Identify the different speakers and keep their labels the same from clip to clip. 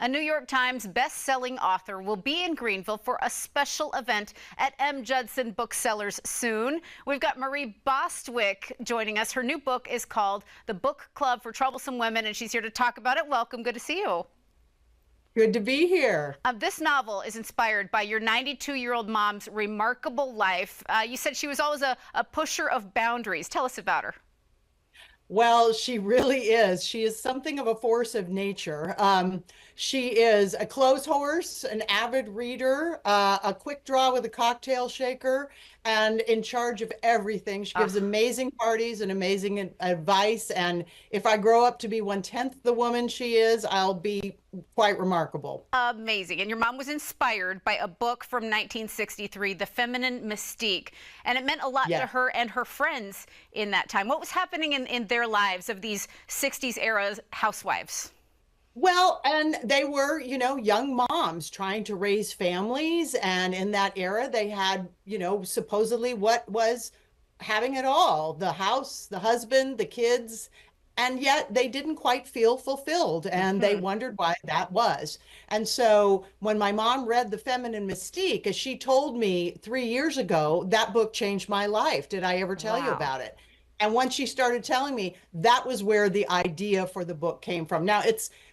Speaker 1: A New York Times best-selling author will be in Greenville for a special event at Judson Booksellers soon. We've got Marie Bostwick joining us. Her new book is called The Book Club for Troublesome Women, and she's here to talk about it. Welcome. Good to see you.
Speaker 2: Good to be here.
Speaker 1: This novel is inspired by your 92-year-old mom's remarkable life. You said she was always a pusher of boundaries. Tell us about her.
Speaker 2: Well, she really is. She is something of a force of nature. She is a clothes horse, an avid reader, a quick draw with a cocktail shaker, and in charge of everything. She gives amazing parties and amazing advice. And if I grow up to be 1/10 the woman she is, I'll be quite remarkable.
Speaker 1: Amazing. And your mom was inspired by a book from 1963, The Feminine Mystique. And it meant a lot to her and her friends in that time. What was happening in their lives of these 60s era housewives?
Speaker 2: Well, and they were, young moms trying to raise families. And in that era, they had, supposedly what was having it all, the house, the husband, the kids. And yet they didn't quite feel fulfilled, and they wondered why that was. And so when my mom read The Feminine Mystique, as she told me 3 years ago, that book changed my life. Did I ever tell you about it? And once she started telling me, that was where the idea for the book came from. Now,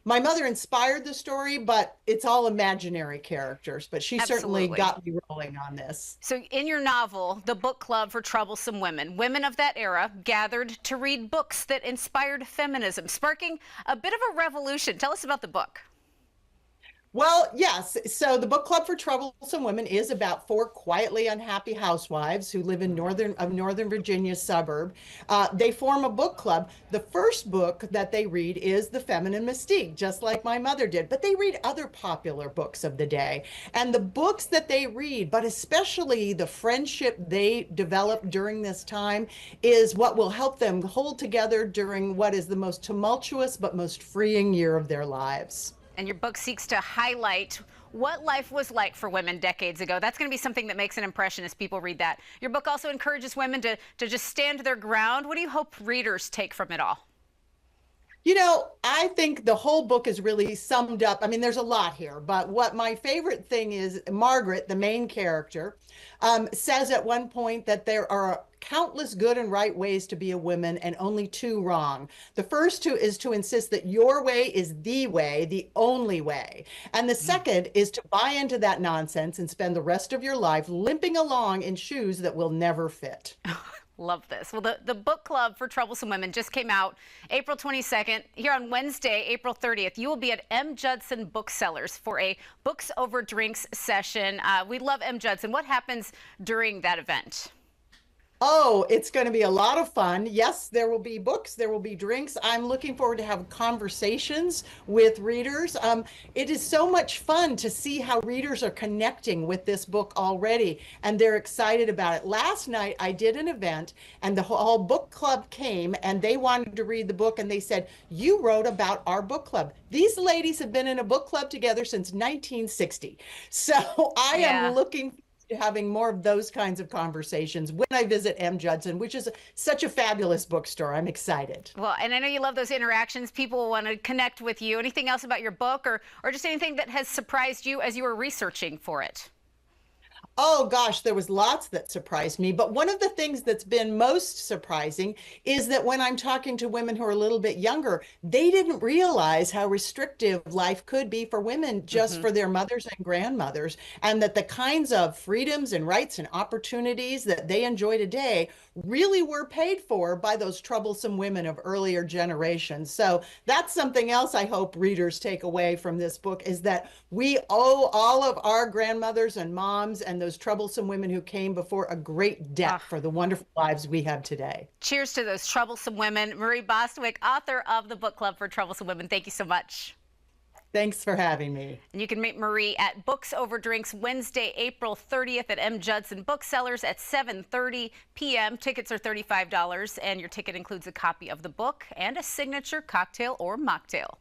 Speaker 2: my mother inspired the story, but it's all imaginary characters. But she certainly got me rolling on this.
Speaker 1: So in your novel, The Book Club for Troublesome Women, women of that era gathered to read books that inspired feminism, sparking a bit of a revolution. Tell us about the book.
Speaker 2: Well, yes. So the Book Club for Troublesome Women is about 4 quietly unhappy housewives who live in Northern Virginia suburb. They form a book club. The first book that they read is The Feminine Mystique, just like my mother did. But they read other popular books of the day. And the books that they read, but especially the friendship they develop during this time, is what will help them hold together during what is the most tumultuous but most freeing year of their lives.
Speaker 1: And your book seeks to highlight what life was like for women decades ago. That's going to be something that makes an impression as people read that. Your book also encourages women to just stand their ground. What do you hope readers take from it all?
Speaker 2: I think the whole book is really summed up. I mean, there's a lot here, but what my favorite thing is, Margaret, the main character, says at one point that there are countless good and right ways to be a woman and only 2 wrong. The first 2 is to insist that your way is the way, the only way. And the second is to buy into that nonsense and spend the rest of your life limping along in shoes that will never fit.
Speaker 1: Love this. Well, the Book Club for Troublesome Women just came out April 22nd. Here on Wednesday, April 30th, you will be at Judson Booksellers for a Books Over Drinks session. We love Judson. What happens during that event?
Speaker 2: Oh, it's going to be a lot of fun. Yes, there will be books, there will be drinks. I'm looking forward to have conversations with readers. It is so much fun to see how readers are connecting with this book already, and they're excited about it. Last night, I did an event, and the whole book club came, and they wanted to read the book, and they said, "You wrote about our book club." These ladies have been in a book club together since 1960. So I am looking to having more of those kinds of conversations when I visit Judson, which is such a fabulous bookstore. I'm excited.
Speaker 1: Well, and I know you love those interactions. People will want to connect with you. Anything else about your book or just anything that has surprised you as you were researching for it?
Speaker 2: Oh gosh, there was lots that surprised me. But one of the things that's been most surprising is that when I'm talking to women who are a little bit younger, they didn't realize how restrictive life could be for women just for their mothers and grandmothers, and that the kinds of freedoms and rights and opportunities that they enjoy today really were paid for by those troublesome women of earlier generations. So that's something else I hope readers take away from this book, is that we owe all of our grandmothers and moms and those troublesome women who came before a great debt for the wonderful lives we have today.
Speaker 1: Cheers to those troublesome women. Marie Bostwick, author of The Book Club for Troublesome Women. Thank you so much.
Speaker 2: Thanks for having me.
Speaker 1: And you can meet Marie at Books Over Drinks Wednesday, April 30th at Judson Booksellers at 7:30 p.m. Tickets are $35, and your ticket includes a copy of the book and a signature cocktail or mocktail.